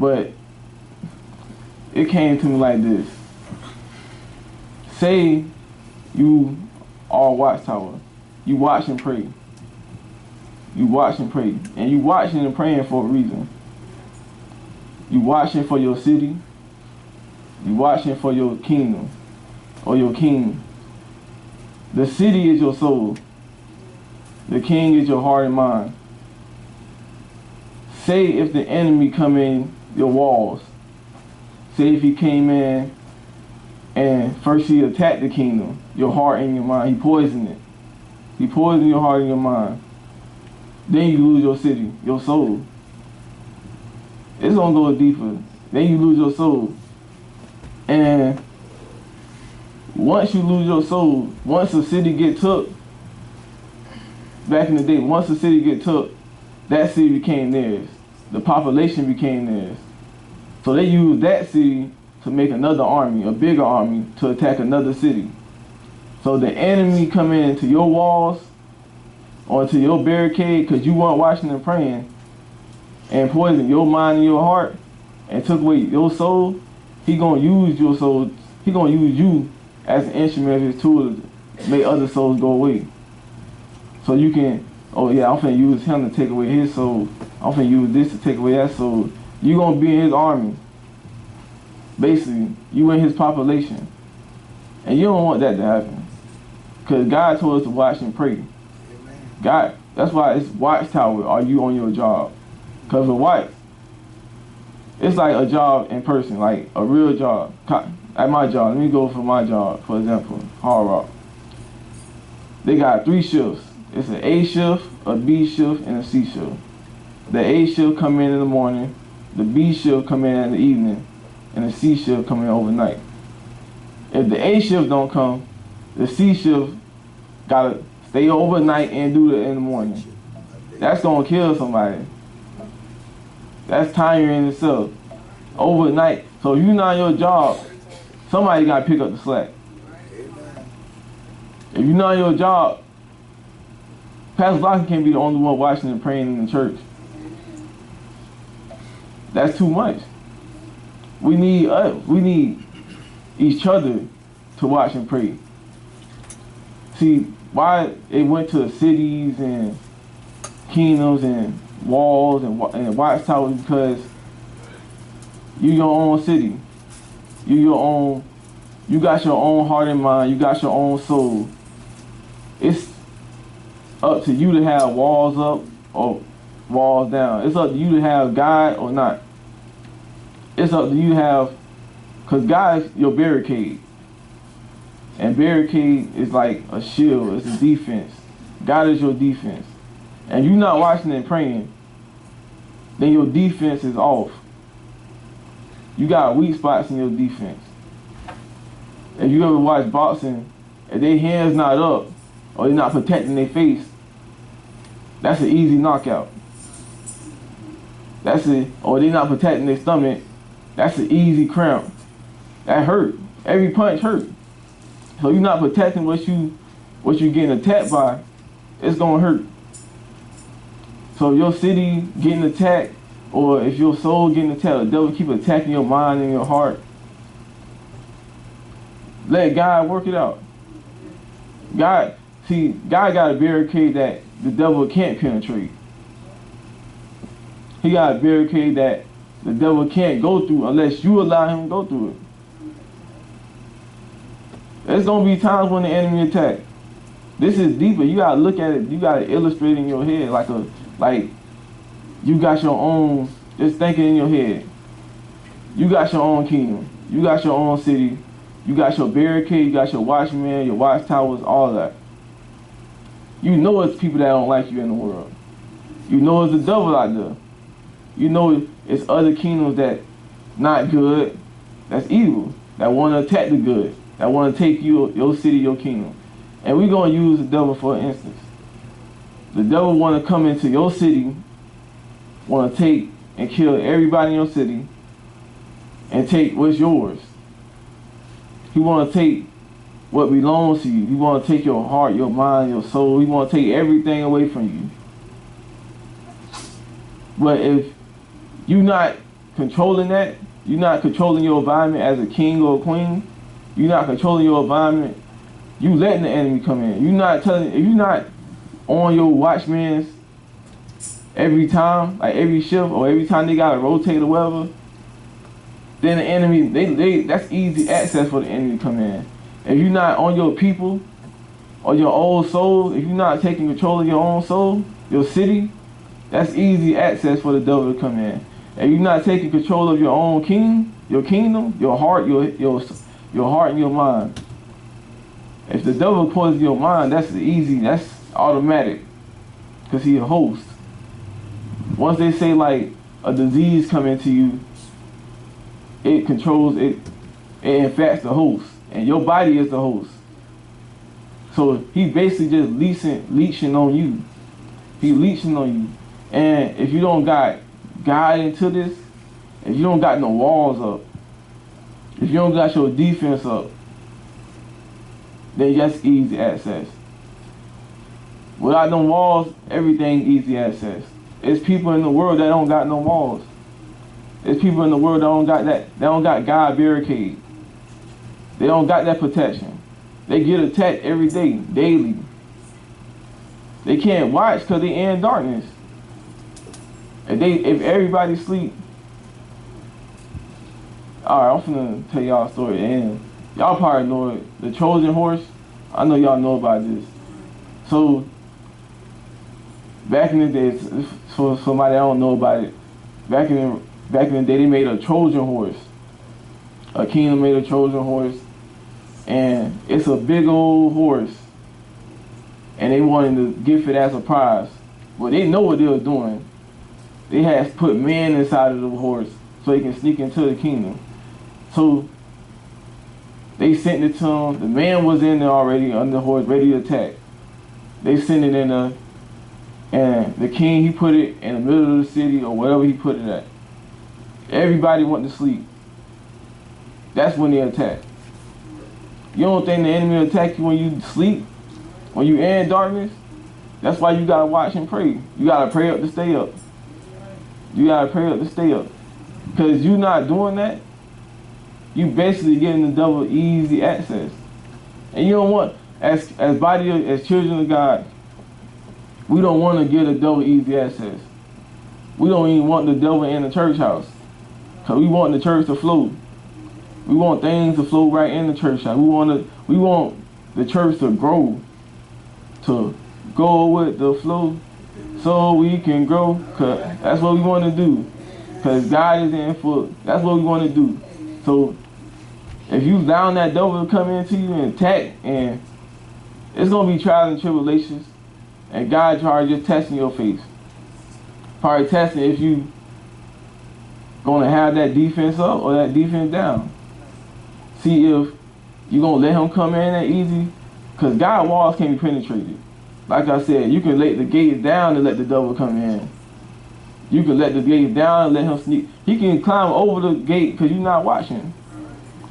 But it came to me like this. Say you are a watchtower. You watch and pray. You watch and pray. And you watching and praying for a reason. You watching for your city. You watching for your kingdom or your king. The city is your soul. The king is your heart and mind. Say if the enemy come in your walls. Say if he came in and first he attacked the kingdom, your heart and your mind. He poisoned it. He poisoned your heart and your mind. Then you lose your city, your soul. It's gonna go deeper. Then you lose your soul. And once you lose your soul, once a city get took, back in the day, once a city get took, that city became theirs. The population became theirs. So they used that city to make another army, a bigger army, to attack another city. So the enemy come into your walls or to your barricade because you weren't watching and praying and poisoned your mind and your heart and took away your soul. He gonna use your soul. He gonna use you as an instrument of his tool to make other souls go away. So you can, oh yeah, I'm finna use him to take away his soul. I'm finna use this to take away that soul. You gonna be in his army. Basically, you in his population. And you don't want that to happen. Because God told us to watch and pray. God, that's why it's watchtower. Are you on your job? Because a watch, it's like a job in person, like a real job. At my job, let me go for my job, for example, Hard Rock. They got 3 shifts. It's an A shift, a B shift, and a C shift. The A shift come in the morning, the B shift come in the evening, and the C shift come in overnight. If the A shift don't come, the C shift gotta stay overnight and do it in the morning. That's gonna kill somebody. That's tiring in itself. Overnight. So if you're not on your job, somebody gotta pick up the slack. If you're not on your job, Pastor Lockett can't be the only one watching and praying in the church. That's too much. We need each other to watch and pray. See, why it went to cities and kingdoms and walls and watchtowers, because you your own city. You got your own heart and mind, you got your own soul. It's up to you to have walls up or walls down. It's up to you to have God or not. It's up to you to have, because God is your barricade. And barricade is like a shield, it's a defense. God is your defense. And you're not watching and praying, then your defense is off. You got weak spots in your defense. If you ever watch boxing, if their hands not up, or they're not protecting their face, that's an easy knockout. Or they're not protecting their stomach, that's an easy cramp. That hurt. Every punch hurt. So you're not protecting what you getting attacked by, it's gonna hurt. So if your city getting attacked, or if your soul getting attacked, the devil keep attacking your mind and your heart, let God work it out. God got a barricade that the devil can't penetrate. He got a barricade that the devil can't go through unless you allow him to go through it. There's gonna be times when the enemy attack. This is deeper. You gotta look at it. You gotta illustrate in your head like you got your own. Just thinking in your head. You got your own kingdom. You got your own city. You got your barricade. You got your watchmen, your watchtowers, all that. You know it's people that don't like you in the world. You know it's the devil out there. You know it's other kingdoms that not good, that's evil, that want to attack the good, that want to take your city, your kingdom. And we're going to use the devil for instance. The devil want to come into your city, want to take and kill everybody in your city, and take what's yours. He want to take what belongs to you. He want to take your heart, your mind, your soul. He want to take everything away from you. But if you're not controlling that, you're not controlling your environment as a king or a queen, you're not controlling your environment, you letting the enemy come in. You're not telling, if you're not on your watchman's every time, like every shift or every time they gotta rotate or whatever, then the enemy, that's easy access for the enemy to come in. If you're not on your people or your own soul, if you're not taking control of your own soul, your city, that's easy access for the devil to come in. If you're not taking control of your own king, your kingdom, your heart, your heart and your mind. If the devil poisons your mind, that's easy, that's automatic, because he's a host. Once they say like a disease come into you, it controls it, it infects the host, and your body is the host. So he basically just leeching on you. He leeching on you. And if you don't got God into this, if you don't got no walls up, if you don't got your defense up, then that's easy access. Without no walls, everything easy access. It's people in the world that don't got no walls. It's people in the world that don't got that. They don't got God barricade. They don't got that protection. They get attacked every day, daily. They can't watch because they in darkness. If everybody sleep, alright, I'm finna tell y'all a story. And y'all probably know it. The Trojan horse. I know y'all know about this. So back in the day, for somebody that don't know about it, back in the day, they made a Trojan horse. A kingdom made a Trojan horse, and it's a big old horse, and they wanted to give it as a prize. Well, they know what they were doing. They had put men inside of the horse so they can sneak into the kingdom. So they sent it to him. The man was in there already on the horse, ready to attack. They sent it in there, and the king, he put it in the middle of the city or wherever he put it at. Everybody went to sleep. That's when they attack. You don't think the enemy will attack you when you sleep? When you in darkness? That's why you gotta watch and pray. You gotta pray up to stay up. You gotta pray up to stay up. Because you not doing that, you basically getting the devil easy access. And you don't want, as children of God, we don't want to get the devil easy access. We don't even want the devil in the church house. Because we want the church to flow. We want things to flow right in the church house. We want the church to grow, to go with the flow so we can grow. Cause that's what we want to do. Because God is in full. That's what we want to do. So if you allow that devil to come into you and attack, and it's going to be trials and tribulations, and God probably just testing your faith. Probably testing if you going to have that defense up or that defense down. See if you're going to let him come in that easy. Because God walls can't be penetrated. Like I said, you can let the gates down and let the devil come in. You can let the gates down and let him sneak. He can climb over the gate because you're not watching.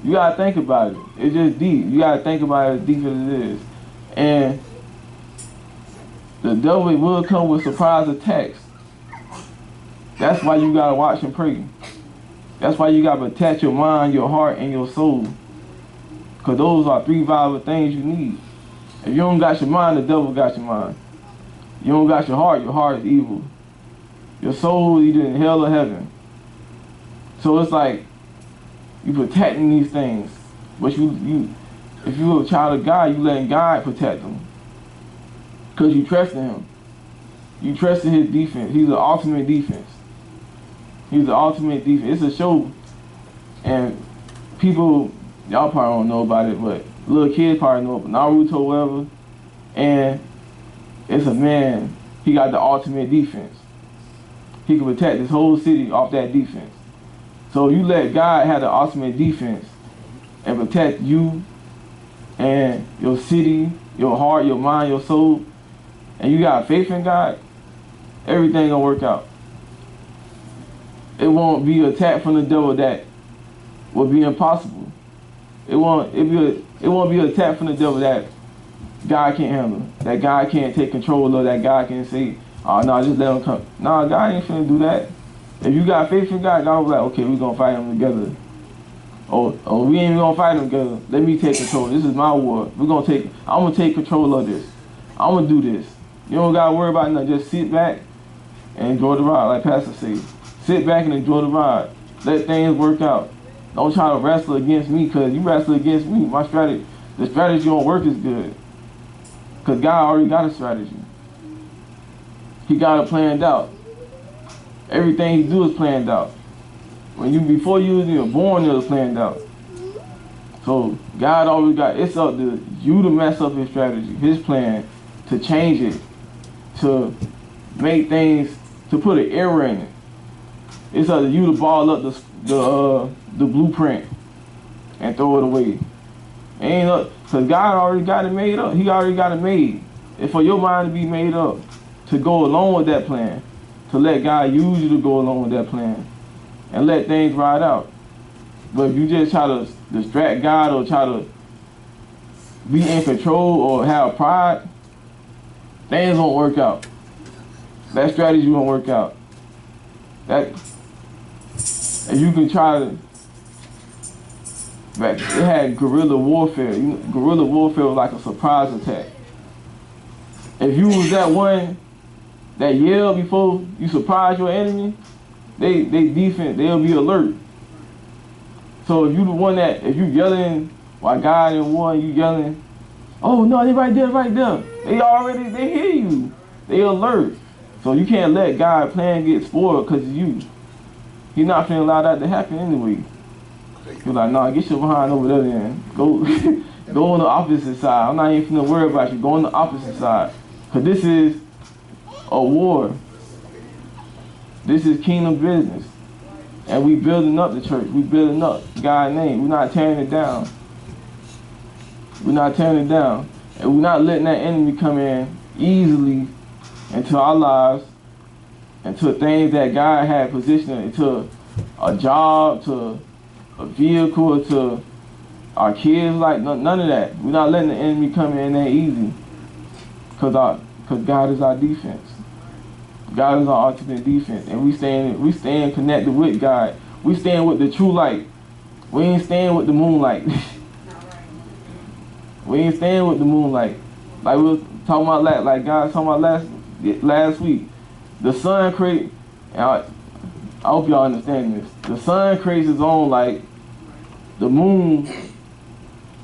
You got to think about it. It's just deep. You got to think about it as deep as it is. And the devil will come with surprise attacks. That's why you got to watch and pray. That's why you got to protect your mind, your heart, and your soul. Because those are three vital things you need. If you don't got your mind, the devil got your mind. You don't got your heart is evil. Your soul is either in hell or heaven. So it's like you protecting these things. But if you're a child of God, you letting God protect them. Because you trust in him. You trust in his defense. He's the ultimate defense. He's the ultimate defense. It's a show. And people, y'all probably don't know about it, but little kids probably know about Naruto, whatever. And it's a man. He got the ultimate defense. He can protect this whole city off that defense. So you let God have the ultimate defense and protect you and your city, your heart, your mind, your soul, and you got faith in God, everything gonna work out. It won't be an attack from the devil that will be impossible. It won't be an attack from the devil that God can't handle, that God can't take control of, that God can say, oh no, just let him come. No, God ain't finna do that. If you got faith in God, God will be like, okay, we're gonna fight them together. Or we ain't even gonna fight them together. Let me take control. This is my war. I'm gonna take control of this. I'm gonna do this. You don't gotta worry about nothing. Just sit back and enjoy the ride, like Pastor says. Sit back and enjoy the ride. Let things work out. Don't try to wrestle against me, because you wrestle against me. The strategy won't work as good. Because God already got a strategy. He got it planned out. Everything he do is planned out. Before you was even born, it was planned out. So God always got, it's up to you to mess up his strategy, his plan, to change it, to make things, to put an error in it. It's up to you to ball up the blueprint and throw it away. Ain't up, because God already got it made up. He already got it made. It's for your mind to be made up, to go along with that plan, to let God use you to go along with that plan, and let things ride out. But if you just try to distract God or try to be in control or have pride, things won't work out. That strategy won't work out. If you can try to, it had guerrilla warfare. Guerrilla warfare was like a surprise attack. If you was that one that yelled before you surprise your enemy, they defense, they'll be alert. So if you the one if you yelling while God in war, you yelling, oh no, they right there, right there. They hear you. They alert. So you can't let God's plan get spoiled because of you. He's not finna allow that to happen anyway. You're like, nah, get your behind over there then. Go go on the opposite side. I'm not even finna worry about you. Go on the opposite side. Because this is a war. This is kingdom business. And we building up the church. We building up God's name. We're not tearing it down. We're not tearing it down. And we're not letting that enemy come in easily into our lives, into things that God had positioned, into a job, to a vehicle, to our kids. Like none of that. We're not letting the enemy come in that easy. Because God is our defense. God is our ultimate defense, and we staying connected with God. We staying with the true light. We ain't staying with the moonlight. We ain't staying with the moonlight. Like we was talking about, like God was talking about last week. The sun creates. I hope y'all understand this. The sun creates its own light. The moon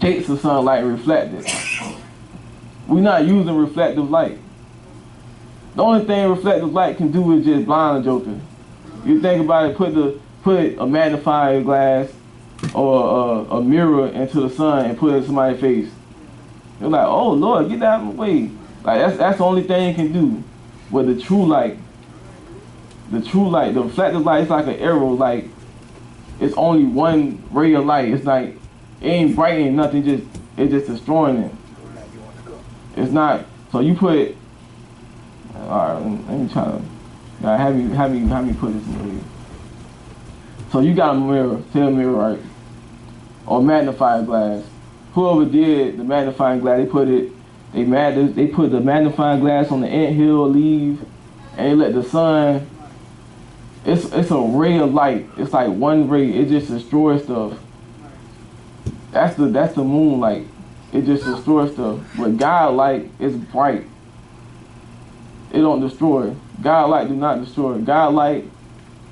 takes the sunlight and reflects it. We're not using reflective light. The only thing reflective light can do is just blind a joker. You think about it, put a magnifying glass or a mirror into the sun and put it in somebody's face. You're like, oh Lord, get out of the way. Like that's the only thing it can do. But the true light, the reflective light is like an arrow. Like it's only one ray of light. It's like it ain't brightening nothing. It's just destroying it. It's not. So you put. All right, let me try to have me put this in the way. So you got a mirror, say a mirror, right? Or magnifying glass. Whoever did the magnifying glass, they put the magnifying glass on the anthill leaf, and they let the sun. It's a ray of light. It's like one ray. It just destroys stuff. That's the moonlight. It just destroys stuff. But God light is bright. It don't destroy. God light do not destroy. God light,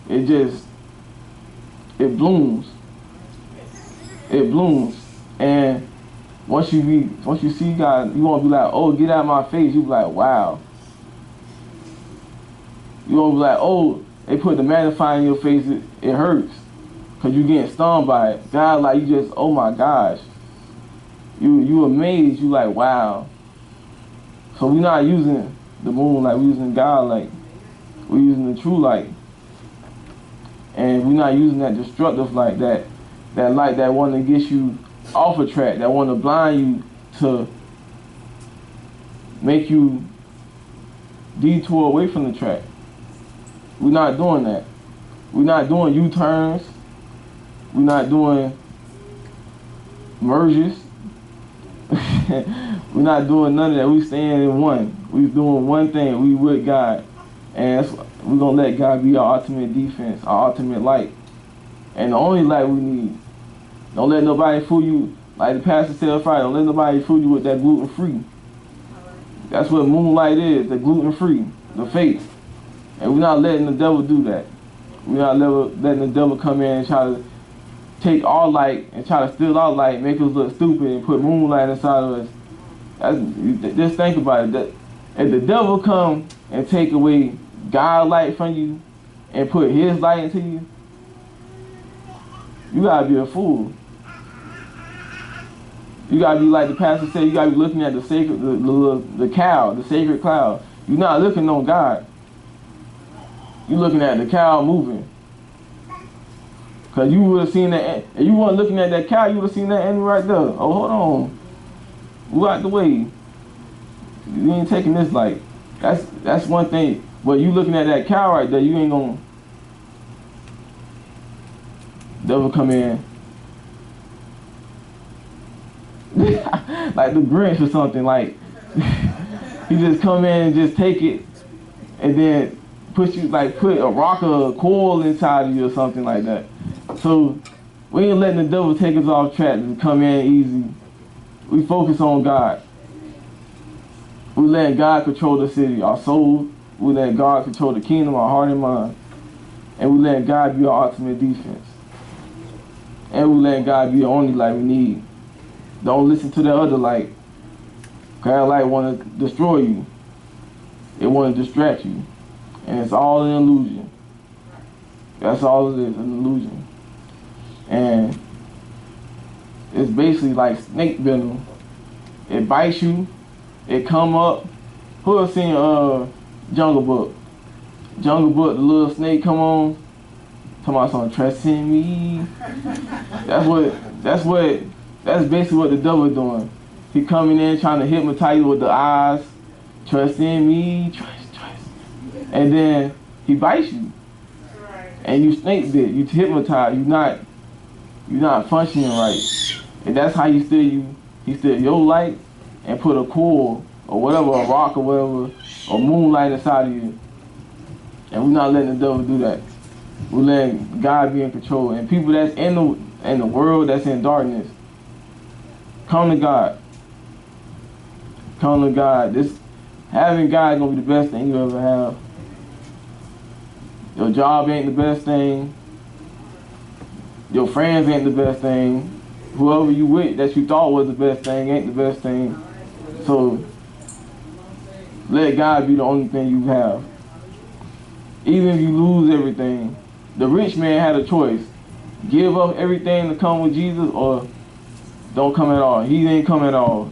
it blooms. It blooms. And once you see God, you won't be like, oh, get out of my face. You be like, wow. You won't be like, oh, they put the magnifying in your face, it hurts. Because you getting stung by it. God like, you just, oh my gosh. You amazed, you like, wow. So we're not using the moonlight, we're using God light. We're using the true light. And we're not using that destructive light, that light that want to get you off a track, that want to blind you to make you detour away from the track. We're not doing that. We're not doing U-turns. We're not doing merges. We're not doing none of that. We staying in one. We doing one thing. We with God. And We're going to let God be our ultimate defense, our ultimate light. And the only light we need. Don't let nobody fool you. Like the pastor said Friday, don't let nobody fool you with that gluten-free. That's what moonlight is, the gluten-free, the faith. And we're not letting the devil do that. We're not letting the devil come in and try to take our light and try to steal our light, make us look stupid and put moonlight inside of us. Just think about it. That if the devil come and take away God's light from you and put his light into you, you gotta be a fool. You gotta be like the pastor said, you gotta be looking at the sacred, the cow, the sacred cloud. You're not looking on God. You're looking at the cow moving. Cause you would have seen that, if you weren't looking at that cow, you would have seen that animal right there. Oh, hold on. Move out the way. You ain't taking this light. That's one thing. But you looking at that cow right there, you ain't gonna, devil come in. Like the Grinch or something, like he just come in and just take it and then put a rock or a coil inside of you or something like that. So we ain't letting the devil take us off track and come in easy. We focus on God. We letting God control the city, our soul. We letting God control the kingdom, our heart and mind. And we letting God be our ultimate defense. And we letting God be the only light we need. Don't listen to the other light. That light want to destroy you. It want to distract you. And it's all an illusion. That's all it is, an illusion. And it's basically like snake venom. It bites you. It come up. Who have seen Jungle Book? Jungle Book, the little snake come on. Talking about something, trust in me. That's basically what the devil is doing. He coming in trying to hypnotize you with the eyes. Trust in me, trust. And then he bites you. And you snake bit, you hypnotized, you're not functioning right. And that's how he steal your light and put a coil or whatever, a rock or whatever, or moonlight inside of you. And we're not letting the devil do that. We're letting God be in control. And people that's in the world that's in darkness, come to God. Come to God. Having God is gonna be the best thing you ever have. Your job ain't the best thing. Your friends ain't the best thing. Whoever you with that you thought was the best thing ain't the best thing. So let God be the only thing you have. Even if you lose everything. The rich man had a choice. Give up everything to come with Jesus or don't come at all. He didn't come at all.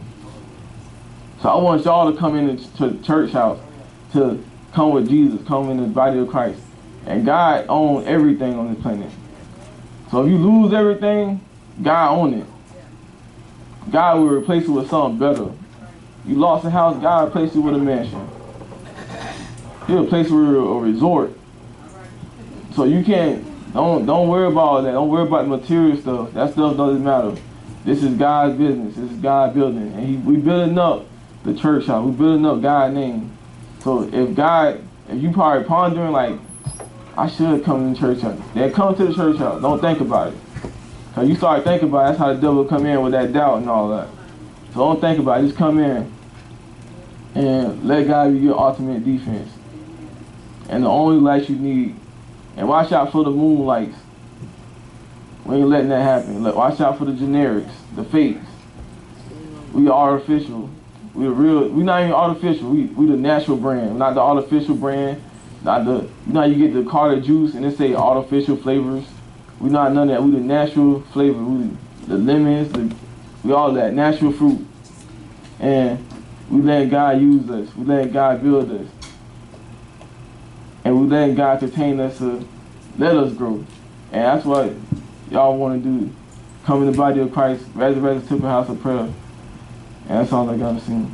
So I want y'all to come into the church house to come with Jesus, come in the body of Christ. And God owns everything on this planet. So if you lose everything, God owns it. God will replace it with something better. You lost a house, God will replace it with a mansion. He'll replace it with a resort. So you don't worry about all that. Don't worry about the material stuff. That stuff doesn't matter. This is God's business. This is God's building. And we building up the church house. We building up God's name. So if you probably pondering like, I should come to the church house. Then come to the church house. Don't think about it. Because you start thinking about it, that's how the devil come in with that doubt and all that. So don't think about it. Just come in and let God be your ultimate defense. And the only light you need. And watch out for the moonlights. We ain't letting that happen. Watch out for the generics, the fakes. We artificial. We not even artificial. We the natural brand, not the artificial brand. You get the Carter juice and it say artificial flavors. We not none of that. We the natural flavor. We the lemons. We all that natural fruit. And we let God use us. We let God build us. And we let God contain us to let us grow. And that's what y'all want to do. Come in the body of Christ, resurrect the temple house of prayer. And that's all I got to say.